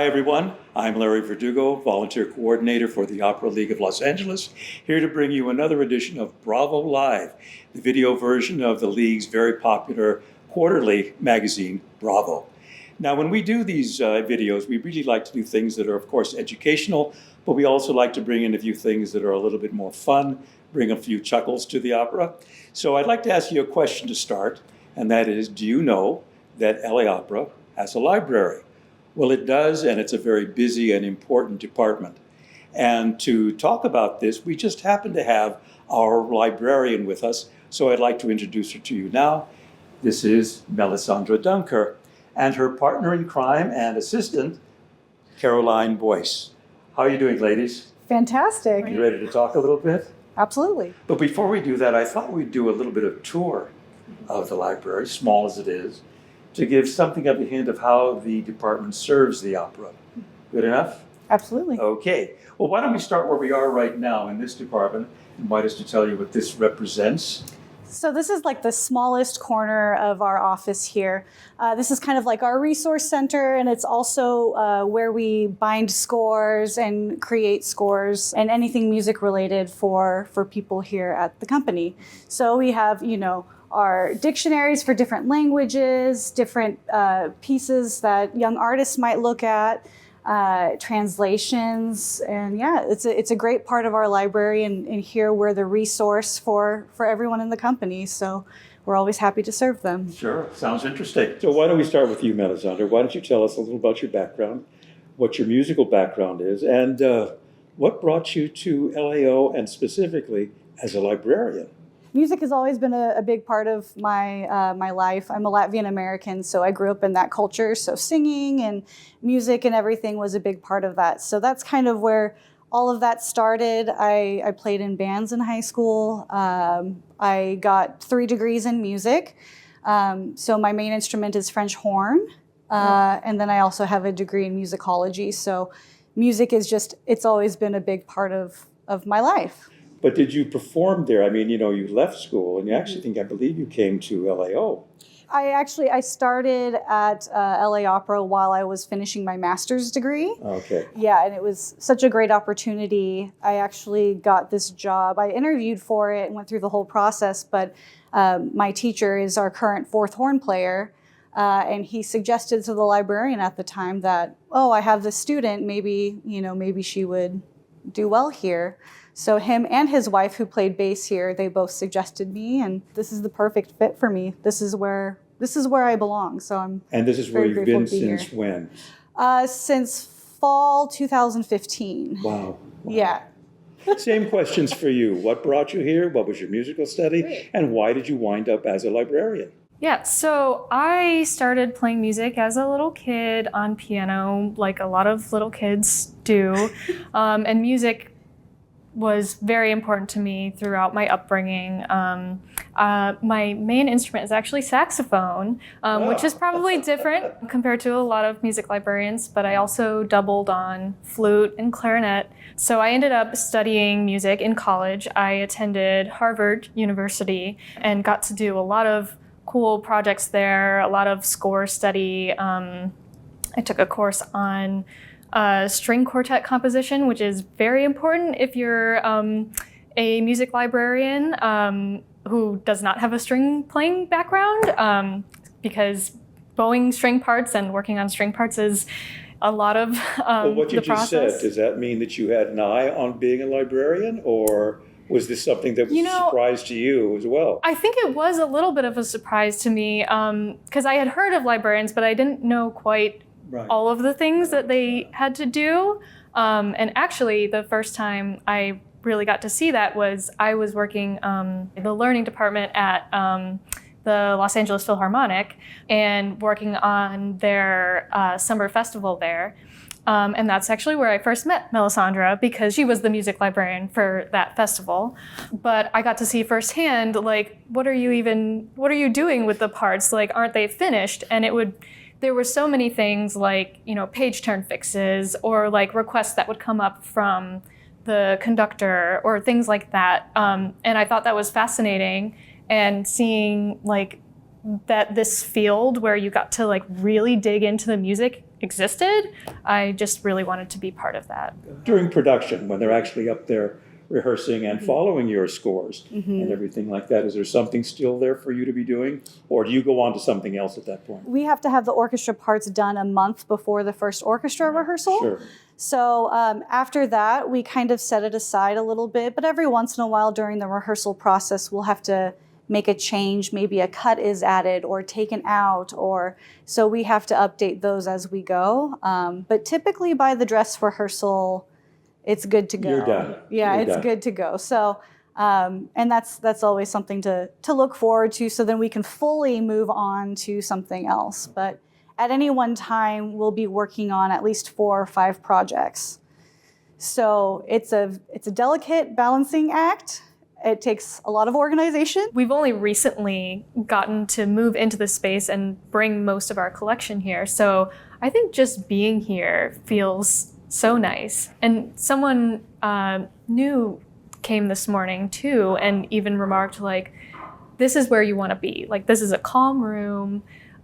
Hi everyone, I'm Larry Verdugo, Volunteer Coordinator for the Opera League of Los Angeles, here to bring you another edition of Bravo Live, the video version of the League's very popular quarterly magazine, Bravo. Now when we do these videos, we really like to do things that are of course educational, but we also like to bring in a few things that are a little bit more fun, bring a few chuckles to the opera. So I'd like to ask you a question to start, and that is, do you know that LA Opera has a library? Well, it does, and it's a very busy and important department. And to talk about this, we just happen to have our librarian with us, so I'd like to introduce her to you now. This is Melisandra Dunker, and her partner in crime and assistant, Carolyn Boyd. How are you doing, ladies? Fantastic. You ready to talk a little bit? Absolutely. But before we do that, I thought we'd do a little bit of tour of the library, small as it is, to give something of a hint of how the department serves the opera. Good enough? Absolutely. Okay. Well, why don't we start where we are right now in this department, and invite us to tell you what this represents. So this is like the smallest corner of our office here. This is kind of like our resource center, and it's also where we bind scores and create scores and anything music related for people here at the company. So we have, our dictionaries for different languages, different pieces that young artists might look at, translations, and yeah, it's a great part of our library, and here we're the resource for everyone in the company, so we're always happy to serve them. Sure, sounds interesting. So why don't we start with you, Melisandra? Why don't you tell us a little about your background, what your musical background is, and what brought you to LAO, and specifically as a librarian? Music has always been a big part of my life. I'm a Latvian American, so I grew up in that culture. So singing and music and everything was a big part of that. So that's kind of where all of that started. I played in bands in high school. I got 3 degrees in music. So my main instrument is French horn. And then I also have a degree in musicology. So music is it's always been a big part of my life. But did you perform there? I mean, you left school, and you actually I believe you came to LAO. I started at LA Opera while I was finishing my master's degree. Okay. Yeah, and it was such a great opportunity. I actually got this job. I interviewed for it and went through the whole process, but my teacher is our current 4th horn player, and he suggested to the librarian at the time that, I have this student, maybe she would do well here. So him and his wife, who played bass here, they both suggested me, and this is the perfect fit for me. This is where I belong. So I'm And this is where you've been since here. When? Since fall 2015. Wow. Yeah. Same questions for you. What brought you here? What was your musical study? Great. And why did you wind up as a librarian? Yeah, so I started playing music as a little kid on piano, like a lot of little kids do. And music was very important to me throughout my upbringing. My main instrument is actually saxophone, which is probably different compared to a lot of music librarians, but I also doubled on flute and clarinet. So I ended up studying music in college. I attended Harvard University and got to do a lot of cool projects there, a lot of score study. I took a course on string quartet composition, which is very important if you're a music librarian who does not have a string playing background, because bowing string parts and working on string parts is a lot of Well, what you the just process. said, does that mean that you had an eye on being a librarian, or was this something that was a surprise to you as well? I think it was a little bit of a surprise to me, because I had heard of librarians, but I didn't know quite all of the things that they had to do. And actually, the first time I really got to see that was I was working in the learning department at the Los Angeles Philharmonic and working on their summer festival there. And that's actually where I first met Melisandra, because she was the music librarian for that festival. But I got to see firsthand, what are you doing with the parts? Aren't they finished? And there were so many things page turn fixes or requests that would come up from the conductor or things like that. And I thought that was fascinating, and seeing that this field where you got to like really dig into the music existed, I just really wanted to be part of that. During production, when they're actually up there rehearsing and following your scores and everything like that, is there something still there for you to be doing? Or do you go on to something else at that point? We have to have the orchestra parts done a month before the first orchestra rehearsal. Sure. So after that, we kind of set it aside a little bit, but every once in a while during the rehearsal process, we'll have to make a change. Maybe a cut is added or taken out, or so we have to update those as we go. But typically by the dress rehearsal, it's good to go. You're done. Yeah, You're it's done. good to go. So, and that's always something to look forward to, so then we can fully move on to something else. But at any one time, we'll be working on at least 4 or 5 projects. So it's a delicate balancing act. It takes a lot of organization. We've only recently gotten to move into the space and bring most of our collection here. So I think just being here feels so nice. And someone new came this morning too, and even remarked like, this is where you want to be. Like, this is a calm room.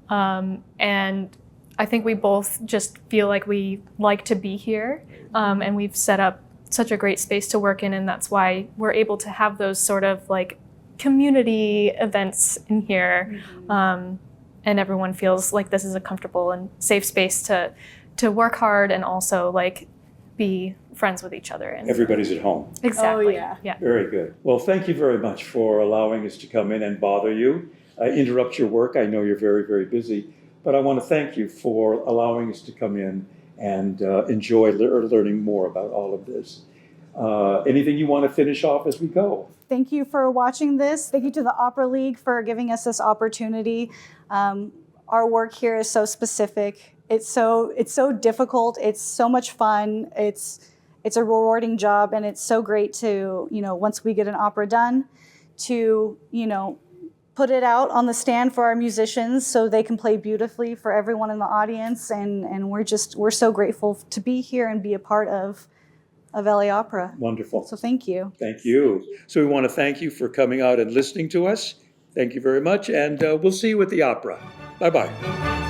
And I think we both just feel like we like to be here. And we've set up such a great space to work in, and that's why we're able to have those sort of like community events in here. And everyone feels like this is a comfortable and safe space to work hard and also like be friends with each other. And Everybody's at home. exactly. Oh, yeah. Yeah. Very good. Well, thank you very much for allowing us to come in and bother you, interrupt your work. I know you're very, very busy, but I want to thank you for allowing us to come in and enjoy learning more about all of this. Anything you want to finish off as we go? Thank you for watching this. Thank you to the Opera League for giving us this opportunity. Our work here is so specific. It's so difficult. It's so much fun. It's a rewarding job, and it's so great to, once we get an opera done, to, put it out on the stand for our musicians so they can play beautifully for everyone in the audience. And we're so grateful to be here and be a part of LA Opera. Wonderful. So thank you. Thank you. So we want to thank you for coming out and listening to us. Thank you very much, and we'll see you at the opera. Bye-bye.